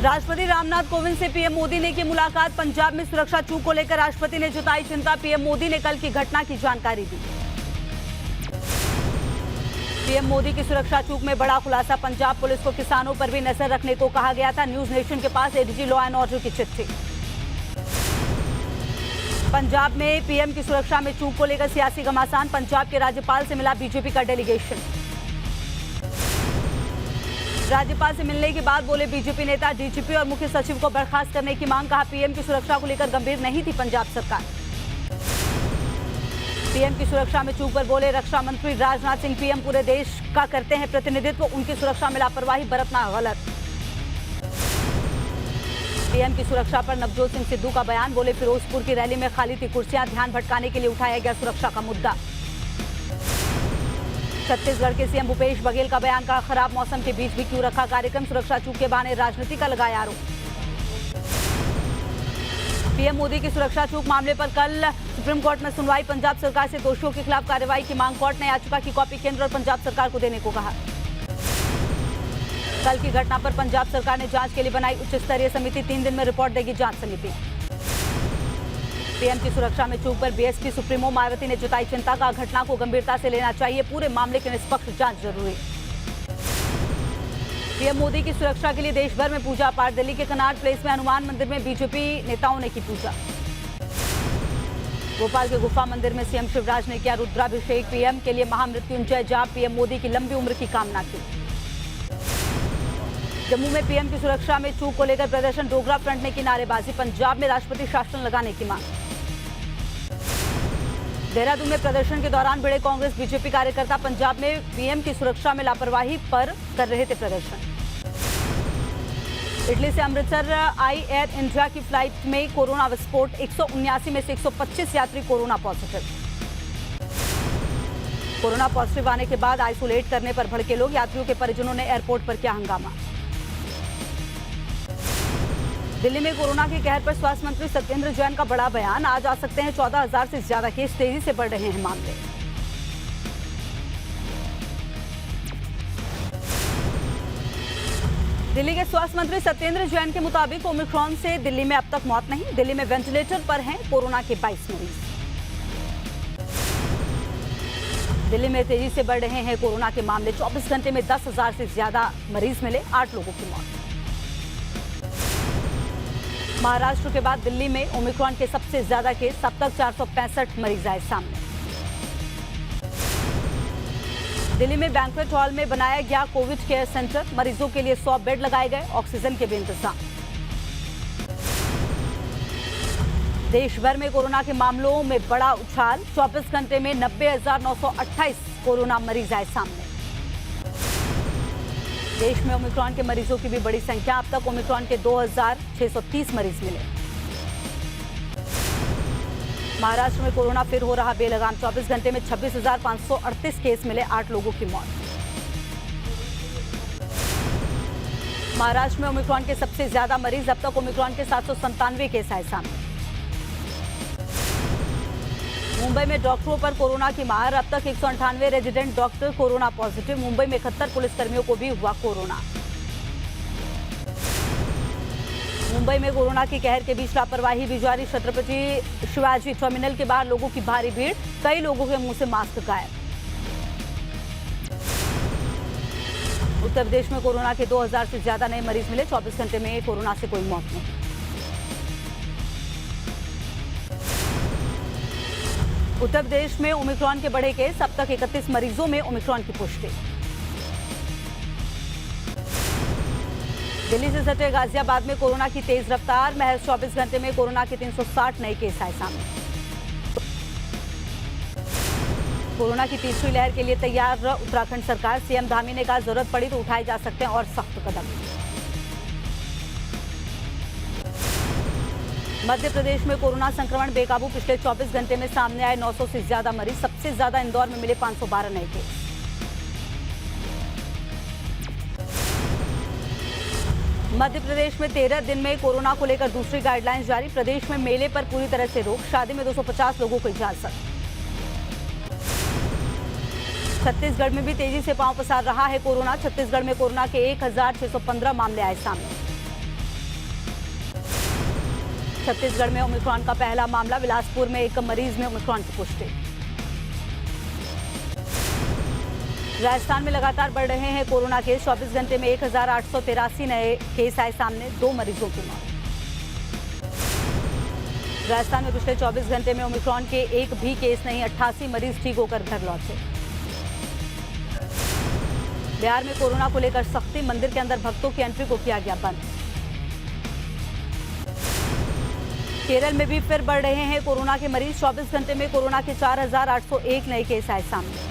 राष्ट्रपति रामनाथ कोविंद से पीएम मोदी ने की मुलाकात। पंजाब में सुरक्षा चूक को लेकर राष्ट्रपति ने जताई चिंता। पीएम मोदी ने कल की घटना की जानकारी दी। पीएम मोदी की सुरक्षा चूक में बड़ा खुलासा। पंजाब पुलिस को किसानों पर भी नजर रखने को कहा गया था। न्यूज नेशन के पास एडीजी लॉ एंड ऑर्डर की चिट्ठी। पंजाब में पीएम की सुरक्षा में चूक को लेकर सियासी घमासान। पंजाब के राज्यपाल से मिला बीजेपी का डेलीगेशन। राज्यपाल से मिलने के बाद बोले बीजेपी नेता, डीजीपी और मुख्य सचिव को बर्खास्त करने की मांग। कहा पीएम की सुरक्षा को लेकर गंभीर नहीं थी पंजाब सरकार। पीएम की सुरक्षा में चूक पर बोले रक्षा मंत्री राजनाथ सिंह, पीएम पूरे देश का करते हैं प्रतिनिधित्व, उनकी सुरक्षा में लापरवाही बरतना गलत। पीएम की सुरक्षा पर नवजोत सिंह सिद्धू का बयान। बोले फिरोजपुर की रैली में खाली थी कुर्सियां, ध्यान भटकाने के लिए उठाया गया सुरक्षा का मुद्दा। छत्तीसगढ़ के सीएम भूपेश बघेल का बयान। का खराब मौसम के बीच भी क्यों रखा कार्यक्रम, सुरक्षा चूक के बहाने राजनीति का लगाया आरोप। पीएम मोदी की सुरक्षा चूक मामले पर कल सुप्रीम कोर्ट में सुनवाई। पंजाब सरकार से दोषियों के खिलाफ कार्रवाई की मांग। कोर्ट ने याचिका की कॉपी केंद्र और पंजाब सरकार को देने को कहा। कल की घटना पर पंजाब सरकार ने जांच के लिए बनाई उच्च स्तरीय समिति। 3 दिन में रिपोर्ट देगी जांच समिति। पीएम की सुरक्षा में चूक पर बीएसपी सुप्रीमो मायावती ने जताई चिंता। का घटना को गंभीरता से लेना चाहिए, पूरे मामले की निष्पक्ष जांच जरूरी। पीएम मोदी की सुरक्षा के लिए देश भर में पूजा पाठ। दिल्ली के कनॉट प्लेस में हनुमान मंदिर में बीजेपी नेताओं ने की पूजा। भोपाल के गुफा मंदिर में सीएम शिवराज ने किया रुद्राभिषेक। पीएम के लिए महामृत्युंजय जाप। पीएम मोदी की लंबी उम्र की कामना की। जम्मू में पीएम की सुरक्षा में चूक को लेकर प्रदर्शन। डोगरा फ्रंट ने की नारेबाजी। पंजाब में राष्ट्रपति शासन लगाने की मांग। देहरादून में प्रदर्शन के दौरान भिड़े कांग्रेस बीजेपी कार्यकर्ता। पंजाब में पीएम की सुरक्षा में लापरवाही पर कर रहे थे प्रदर्शन। इटली से अमृतसर आई एयर इंडिया की फ्लाइट में कोरोना विस्फोट। 179 में से 125 यात्री कोरोना पॉजिटिव। कोरोना पॉजिटिव आने के बाद आइसोलेट करने पर भड़के लोग। यात्रियों के परिजनों ने एयरपोर्ट पर किया हंगामा। दिल्ली में कोरोना के कहर पर स्वास्थ्य मंत्री सत्येंद्र जैन का बड़ा बयान। आज आ सकते हैं 14,000 से ज्यादा केस। तेजी से बढ़ रहे हैं मामले। दिल्ली के स्वास्थ्य मंत्री सत्येंद्र जैन के मुताबिक ओमिक्रॉन से दिल्ली में अब तक मौत नहीं। दिल्ली में वेंटिलेटर पर हैं कोरोना के 22 मरीज। दिल्ली में तेजी से बढ़ रहे हैं कोरोना के मामले। 24 घंटे में 10,000 से ज्यादा मरीज मिले। 8 लोगों की मौत। महाराष्ट्र के बाद दिल्ली में ओमिक्रॉन के सबसे ज्यादा केस। अब तक 465 मरीज आए सामने। दिल्ली में बैंक्वेट हॉल में बनाया गया कोविड केयर सेंटर। मरीजों के लिए 100 बेड लगाए गए। ऑक्सीजन के भी इंतजाम। देश भर में कोरोना के मामलों में बड़ा उछाल। 24 घंटे में 90,928 कोरोना मरीज आए सामने। देश में ओमिक्रॉन के मरीजों की भी बड़ी संख्या। अब तक ओमिक्रॉन के 2,630 मरीज मिले। महाराष्ट्र में कोरोना फिर हो रहा बेलगाम। 24 घंटे में 26,538 केस मिले। 8 लोगों की मौत। महाराष्ट्र में ओमिक्रॉन के सबसे ज्यादा मरीज। अब तक ओमिक्रॉन के 797 केस आए सामने। मुंबई में डॉक्टरों पर कोरोना की मार। अब तक 198 resident doctor corona positive. Mumbai में 71 पुलिसकर्मियों को भी हुआ कोरोना। मुंबई में कोरोना के कहर के बीच लापरवाही भी जारी। छत्रपति शिवाजी टर्मिनल के बाहर लोगों की भारी भीड़। कई लोगों के मुंह से मास्क गायब। उत्तर प्रदेश में कोरोना के 2,000 से ज्यादा नए मरीज मिले। 24 घंटे में कोरोना से कोई मौत नहीं। उत्तर प्रदेश में ओमिक्रॉन के बढ़े केस। अब तक 31 मरीजों में ओमिक्रॉन की पुष्टि। दिल्ली से सटे गाजियाबाद में कोरोना की तेज रफ्तार। महज 24 घंटे में कोरोना के 360 नए केस आए सामने। कोरोना की तीसरी लहर के लिए तैयार उत्तराखंड सरकार। सीएम धामी ने कहा जरूरत पड़ी तो उठाए जा सकते हैं और सख्त कदम। मध्य प्रदेश में कोरोना संक्रमण बेकाबू। पिछले 24 घंटे में सामने आए 900 से ज्यादा मरीज। सबसे ज्यादा इंदौर में मिले 512 नए केस। मध्य प्रदेश में 13 दिन में कोरोना को लेकर दूसरी गाइडलाइंस जारी। प्रदेश में मेले पर पूरी तरह से रोक। शादी में 250 लोगों को इजाजत। छत्तीसगढ़ में भी तेजी से पांव पसार रहा है कोरोना। छत्तीसगढ़ में कोरोना के 1,615 मामले आए सामने। छत्तीसगढ़ में ओमिक्रॉन का पहला मामला, बिलासपुर में एक मरीज में ओमिक्रॉन की पुष्टि। राजस्थान में लगातार बढ़ रहे हैं कोरोना केस, 24 घंटे में 1883 नए केस आए सामने, 2 मरीजों की मौत। राजस्थान में पिछले 24 घंटे में ओमिक्रॉन के एक भी केस नहीं, 88 मरीज ठीक होकर घर लौटे। बिहार में कोरोना को लेकर सख्ती, मंदिर के अंदर भक्तों की एंट्री को किया गया बंद। केरल में भी फिर बढ़ रहे हैं कोरोना के मरीज, 24 घंटे में कोरोना के 4801 नए केस आए सामने।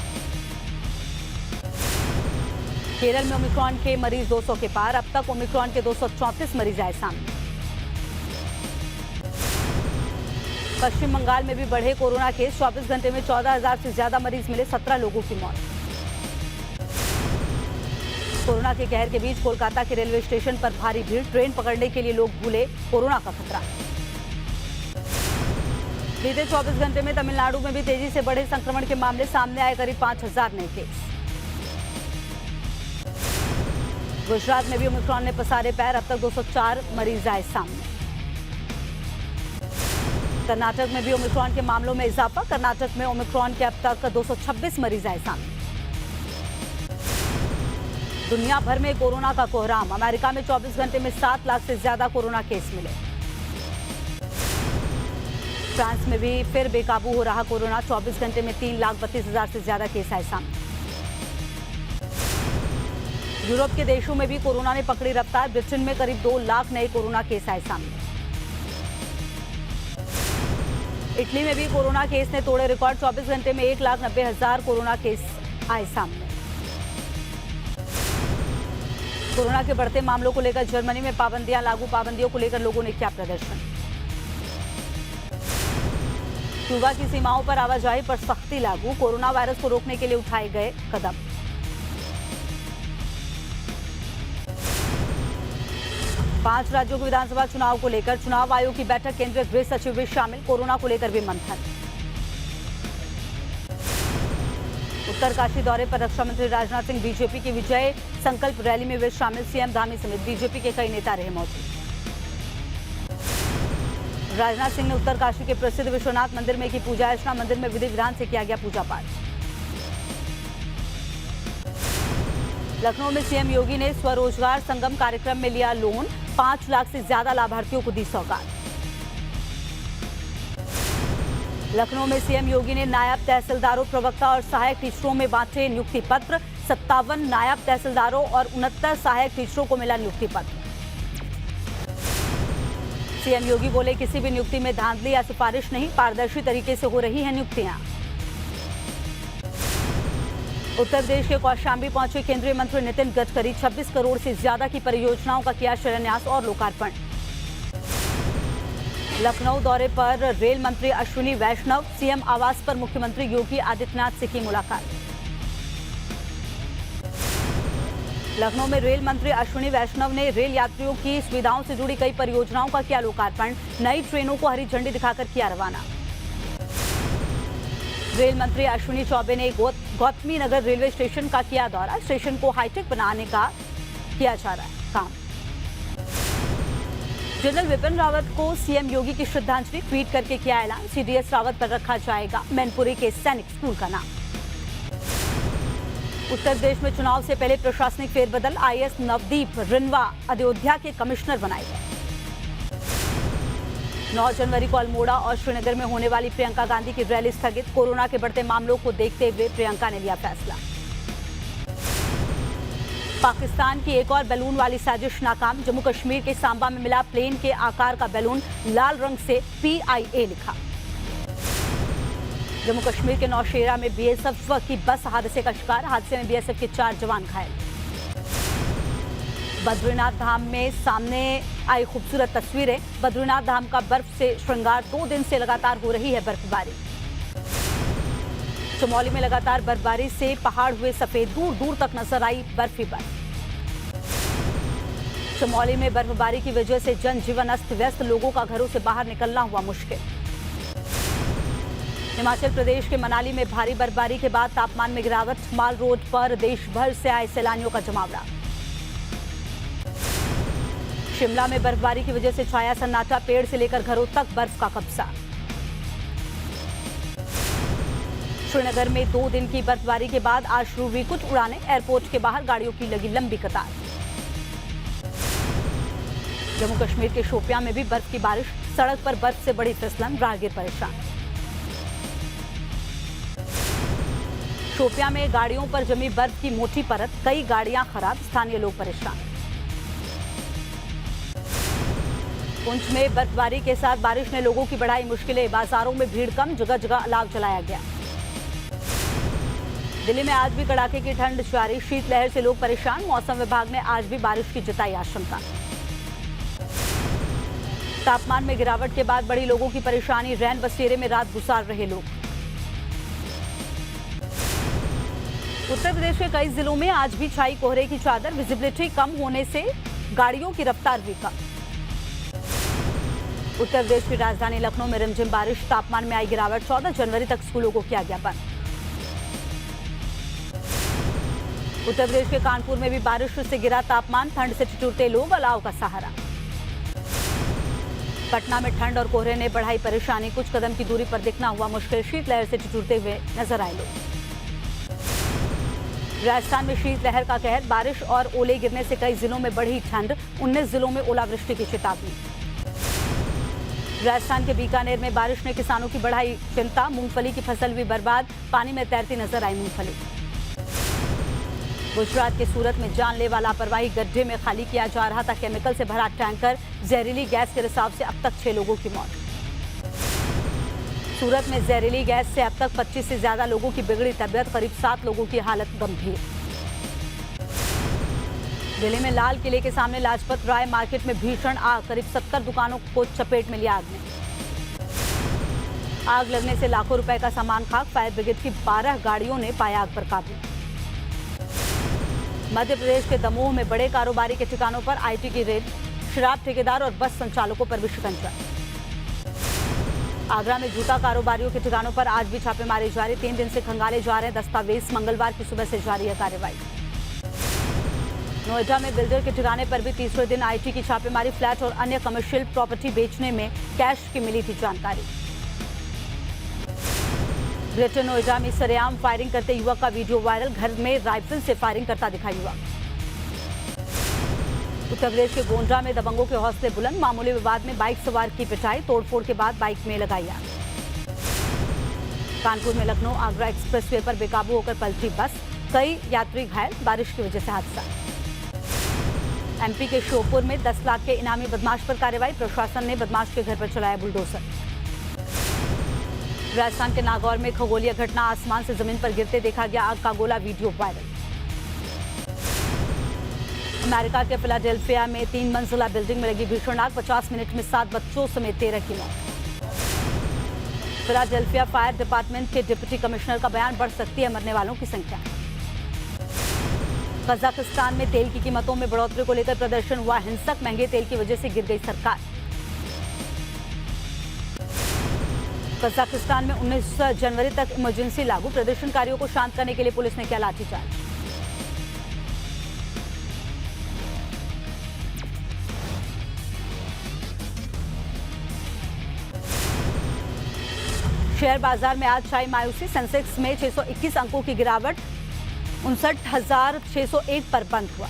केरल में ओमिक्रॉन के मरीज 200 के पार, अब तक ओमिक्रॉन के 234 मरीज आए सामने। पश्चिम बंगाल में भी बढ़े कोरोना केस, 24 घंटे में 14,000 से ज्यादा मरीज मिले, 17 लोगों की मौत। कोरोना के कहर के बीच कोलकाता के रेलवे स्टेशन पर भारी भीड़, ट्रेन पकड़ने के लिए लोग भूले कोरोना का खतरा। बीते 24 घंटे में तमिलनाडु में भी तेजी से बढ़े संक्रमण के मामले, सामने आए करीब 5,000 नए केस। गुजरात में भी ओमिक्रॉन ने पसारे पैर, अब तक 204 मरीज आए सामने। कर्नाटक में भी ओमिक्रॉन के मामलों में इजाफा, कर्नाटक में ओमिक्रॉन के अब तक 226 मरीज आए सामने। दुनिया भर में कोरोना का कोहराम, अमेरिका में 24 घंटे में 7 लाख से ज्यादा कोरोना केस मिले। फ्रांस में भी फिर बेकाबू हो रहा कोरोना, 24 घंटे में 3,32,000 से ज्यादा केस आए सामने। यूरोप के देशों में भी कोरोना ने पकड़ी रफ्तार, ब्रिटेन में करीब 2 लाख नए कोरोना केस आए सामने। इटली में भी कोरोना केस ने तोड़े रिकॉर्ड, 24 घंटे में 1,90,000 कोरोना केस आए सामने। कोरोना के बढ़ते मामलों को लेकर जर्मनी में पाबंदियां लागू, पाबंदियों को लेकर लोगों ने किया प्रदर्शन। क्यूबा की सीमाओं पर आवाजाही पर सख्ती लागू, कोरोना वायरस को रोकने के लिए उठाए गए कदम। पांच राज्यों के विधानसभा चुनाव को लेकर चुनाव आयोग की बैठक, केंद्रीय गृह सचिव भी शामिल, कोरोना को लेकर भी मंथन। उत्तरकाशी दौरे पर रक्षा मंत्री राजनाथ सिंह, बीजेपी की विजय संकल्प रैली में वे शामिल, सीएम धामी समेत बीजेपी के कई नेता रहे मौजूद। राजनाथ सिंह ने उत्तरकाशी के प्रसिद्ध विश्वनाथ मंदिर में की पूजा अर्चना, मंदिर में विधि विधान से किया गया पूजा पाठ। लखनऊ में सीएम योगी ने स्वरोजगार संगम कार्यक्रम में लिया लोन, 5 लाख से ज्यादा लाभार्थियों को दी सौगात। लखनऊ में सीएम योगी ने नायब तहसीलदारों, प्रवक्ता और सहायक टीचरों में बांटे नियुक्ति पत्र, 57 नायब तहसीलदारों और 69 सहायक टीचरों को मिला नियुक्ति पत्र। सीएम योगी बोले, किसी भी नियुक्ति में धांधली या सिफारिश नहीं, पारदर्शी तरीके से हो रही हैं नियुक्तियां। उत्तर प्रदेश के कौशाम्बी पहुंचे केंद्रीय मंत्री नितिन गडकरी, 26 करोड़ से ज्यादा की परियोजनाओं का किया शिलान्यास और लोकार्पण। लखनऊ दौरे पर रेल मंत्री अश्विनी वैष्णव, सीएम आवास पर मुख्यमंत्री योगी आदित्यनाथ से की मुलाकात। लखनऊ में रेल मंत्री अश्विनी वैष्णव ने रेल यात्रियों की सुविधाओं से जुड़ी कई परियोजनाओं का किया लोकार्पण, नई ट्रेनों को हरी झंडी दिखाकर किया रवाना। रेल मंत्री अश्विनी चौबे ने गौतमी नगर रेलवे स्टेशन का किया दौरा, स्टेशन को हाईटेक बनाने का किया जा रहा है काम। जनरल विपिन रावत को सीएम योगी की श्रद्धांजलि, ट्वीट करके किया ऐलान, सीडीएस रावत पर रखा जाएगा मैनपुरी के सैनिक स्कूल का नाम। उत्तर प्रदेश में चुनाव से पहले प्रशासनिक फेरबदल, आईएएस नवदीप रिनवा अयोध्या के कमिश्नर बनाए गए। 9 जनवरी को अल्मोड़ा और श्रीनगर में होने वाली प्रियंका गांधी की रैली स्थगित, कोरोना के बढ़ते मामलों को देखते हुए प्रियंका ने लिया फैसला। पाकिस्तान की एक और बैलून वाली साजिश नाकाम, जम्मू कश्मीर के सांबा में मिला प्लेन के आकार का बैलून, लाल रंग से PIA लिखा। जम्मू कश्मीर के नौशेरा में बीएसएफ की बस हादसे का शिकार, हादसे में बीएसएफ के 4 जवान घायल। बद्रीनाथ धाम में सामने आई खूबसूरत तस्वीरें, बद्रीनाथ धाम का बर्फ से श्रृंगार, 2 दिन से लगातार हो रही है बर्फबारी। चमोली में लगातार बर्फबारी से पहाड़ हुए सफेद, दूर दूर तक नजर आई बर्फ ही बर्फ। चमोली में बर्फबारी की वजह से जनजीवन अस्त व्यस्त, लोगों का घरों से बाहर निकलना हुआ मुश्किल। हिमाचल प्रदेश के मनाली में भारी बर्फबारी के बाद तापमान में गिरावट, माल रोड पर देश भर से आए सैलानियों का जमावड़ा। शिमला में बर्फबारी की वजह से छाया सन्नाटा, पेड़ से लेकर घरों तक बर्फ का कब्जा। श्रीनगर में 2 दिन की बर्फबारी के बाद आज शुरू हुई कुछ उड़ानें, एयरपोर्ट के बाहर गाड़ियों की लगी लंबी कतार। जम्मू कश्मीर के शोपियां में भी बर्फ की बारिश, सड़क पर बर्फ से बड़ी फिसलन, राहगीर परेशान। शोपियां में गाड़ियों पर जमी बर्फ की मोटी परत, कई गाड़ियां खराब, स्थानीय लोग परेशान। पुंछ में बर्फबारी के साथ बारिश ने लोगों की बढ़ाई मुश्किलें, बाजारों में भीड़ कम, जगह जगह अलाव जलाया गया। दिल्ली में आज भी कड़ाके की ठंड जारी, शीतलहर से लोग परेशान, मौसम विभाग ने आज भी बारिश की जताई आशंका। तापमान में गिरावट के बाद बढ़ी लोगों की परेशानी, रैन बसेरे में रात गुजार रहे लोग। उत्तर प्रदेश के कई जिलों में आज भी छाई कोहरे की चादर, विजिबिलिटी कम होने से गाड़ियों की रफ्तार भी कम। उत्तर प्रदेश की राजधानी लखनऊ में रिमझिम बारिश, तापमान में आई गिरावट, 14 जनवरी तक स्कूलों को किया गया बंद। उत्तर प्रदेश के कानपुर में भी बारिश से गिरा तापमान, ठंड से ठिठुरते लोग, अलाव का सहारा। पटना में ठंड और कोहरे ने बढ़ाई परेशानी, कुछ कदम की दूरी पर दिखना हुआ मुश्किल, शीतलहर से ठिठुरते हुए नजर आए लोग। राजस्थान में शीतलहर का कहर, बारिश और ओले गिरने से कई जिलों में बढ़ी ठंड, 19 जिलों में ओलावृष्टि की चेतावनी। राजस्थान के बीकानेर में बारिश ने किसानों की बढ़ाई चिंता, मूंगफली की फसल हुई बर्बाद, पानी में तैरती नजर आई मूंगफली। गुजरात के सूरत में जानलेवा लापरवाही, गड्ढे में खाली किया जा रहा था केमिकल से भरा टैंकर, जहरीली गैस के रिसाव से अब तक 6 लोगों की मौत। सूरत में जहरीली गैस से अब तक 25 से ज्यादा लोगों की बिगड़ी तबीयत, करीब 7 लोगों की हालत गंभीर। दिल्ली में लाल किले के सामने लाजपत राय मार्केट में भीषण आग, करीब 70 दुकानों को चपेट में लिया आग ने। आग लगने से लाखों रुपए का सामान खाक, फायर ब्रिगेड की 12 गाड़ियों ने पाया आग पर काबू। मध्य प्रदेश के दमोह में बड़े कारोबारी के ठिकानों पर आईटी की रेड, शराब ठेकेदार और बस संचालकों पर भी शिकंजा। आगरा में जूता कारोबारियों के ठिकानों पर आज भी छापेमारी जारी, 3 दिन से खंगाले जा रहे दस्तावेज, मंगलवार की सुबह से जारी है कार्रवाई। नोएडा में बिल्डर के ठिकाने पर भी तीसरे दिन आईटी की छापेमारी, फ्लैट और अन्य कमर्शियल प्रॉपर्टी बेचने में कैश की मिली थी जानकारी। ग्रेटर नोएडा में सरेआम फायरिंग करते युवक का वीडियो वायरल, घर में राइफल से फायरिंग करता दिखा युवक। उत्तर प्रदेश के गोंडा में दबंगों के हौसले बुलंद, मामूली विवाद में बाइक सवार की पिटाई, तोड़फोड़ के बाद बाइक में लगाई आग। कानपुर में लखनऊ आगरा एक्सप्रेसवे पर बेकाबू होकर पलटी बस, कई यात्री घायल, बारिश की वजह से हादसा। एमपी के श्योपुर में 10 लाख के इनामी बदमाश पर कार्रवाई, प्रशासन ने बदमाश के घर पर चलाया बुलडोजर। राजस्थान के नागौर में खगोलीय घटना, आसमान से जमीन पर गिरते देखा गया आग का गोला, वीडियो वायरल। अमेरिका के फिलाडेल्फिया में 3 मंजिला बिल्डिंग में लगी भीषण आग, 50 मिनट में 7 बच्चों समेत 13 की मौत। फिलाडेल्फिया फायर डिपार्टमेंट के डिप्टी कमिश्नर का बयान, बढ़ सकती है मरने वालों की संख्या। कजाकिस्तान में तेल की कीमतों में बढ़ोतरी को लेकर प्रदर्शन हुआ हिंसक, महंगे तेल की वजह से गिर गई सरकार। कजाकिस्तान में 19 जनवरी तक इमरजेंसी लागू, प्रदर्शनकारियों को शांत करने के लिए पुलिस ने किया लाठीचार्ज। शेयर बाजार में आज छाई मायूसी, सेंसेक्स में 621 अंकों की गिरावट, 59,601 पर बंद हुआ।